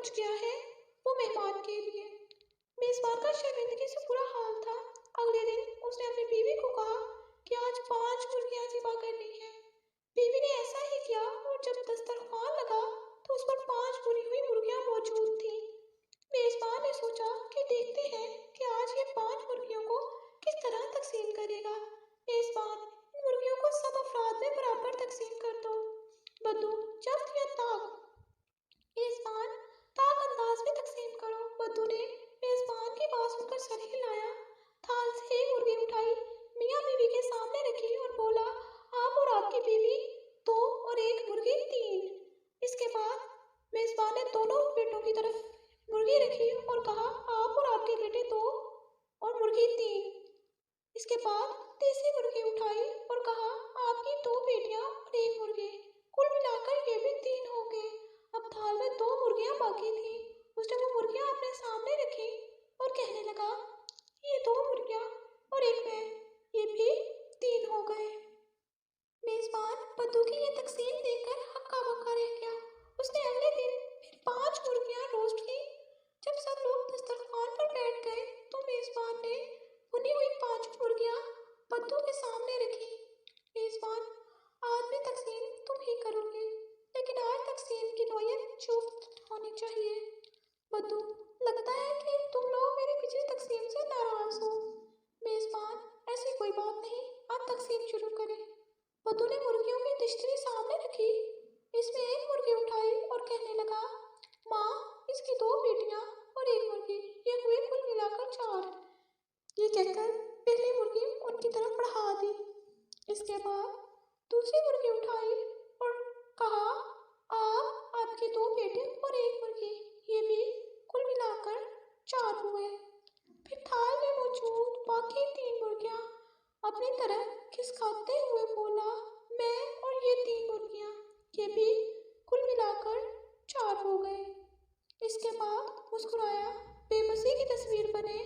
بچ گیا ہے وہ مہمان کے لیے۔ میزبان کا شرمندگی سے برا حال تھا۔ اگلے دن اس نے اپنی بیوی کو کہا کہ آج 5 مرغیاں ذبح کرنی ہیں۔ بیوی نے ایسا ہی کیا اور جب دسترخوان لگا تو اس پر 5 بھنی ہوئی مرغیاں موجود تھیں۔ میزبان نے سوچا کہ دیکھتے ہیں کہ آج یہ 5 مرغیوں کو کس طرح تقسیم کرے گا۔ میزبان، ان مرغیوں کو سب افراد میں برابر تقسیم کر دو۔ بدو، جلد یا طاق؟ میزبان، طاق انداز میں تقسیم کرو۔ بدو نے میزبان کی بات سن کر سر ہلایا، تھال سے ایک مرغی اٹھائی، میاں بیوی کے سامنے رکھی اور بولا، آپ اور آپ کی بیوی 2 اور ایک مرغی 3۔ اس کے بعد میزبان نے دونوں بیٹوں کی طرف مرغی رکھی اور کہا، آپ اور آپ کے بیٹے 2 اور مرغی 3۔ اس کے بعد تیسری مرغی اٹھائی اور کہا، آپ کی 2 بیٹیاں اور ایک مرغی، کل ملا کر یہ بھی 3 ہو گئے۔ اب تھال میں 2 مرغیاں باقی تھیں۔ اس نے وہ مرغیاں اپنے سامنے رکھی اور کہنے لگا، یہ 2 مرغیاں اور ایک میں، یہ بھی 3 ہو گئے۔ میزبان بدو کی یہ تقسیم دیکھ کر ہکا بکا رہ گیا۔ اس نے اگلے دن پھر 5 مرغیاں روسٹ کی۔ جب سب لوگ دسترخوان پر بیٹھ گئے تو میزبان نے بھنی ہوئی 5 مرغیاں بدو کے سامنے رکھی۔ میزبان، آج بھی تقسیم تم ہی کرو گے، لیکن آج تقسیم کی نوعیت جفت ہونی چاہیے۔ بدو، لگتا ہے کہ تم لوگ میری پچھلی تقسیم سے ناراض ہو۔ میزبان، ایسی کوئی بات نہیں، آپ تقسیم شروع کریں۔ بدو نے مرغیوں کی دشتری سامنے رکھی۔ اس میں ایک مرغی اٹھائی اور کہنے لگا، ماں، اس کی 2 بیٹیاں اور ایک مرغی، یہ ہوئے کل ملا کر 4۔ یہ کہہ کر پہلی مرغی ان کی طرف بڑھا دی۔ اس کے بعد دوسری مرغی اٹھائی اور کہا، آپ کے 2 بیٹے اور ایک مرغی، یہ بھی کل ملا کر 4 ہوئے۔ پھر تھال میں موجود باقی 3 مرغیاں اپنی طرف کھسکاتے ہوئے بولا، میں اور یہ 3 مرغیاں، یہ بھی کل ملا کر 4 ہو گئے۔ اس کے بعد مسکرایا، بے بسی کی تصویر بنے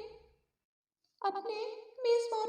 اپنے میزبان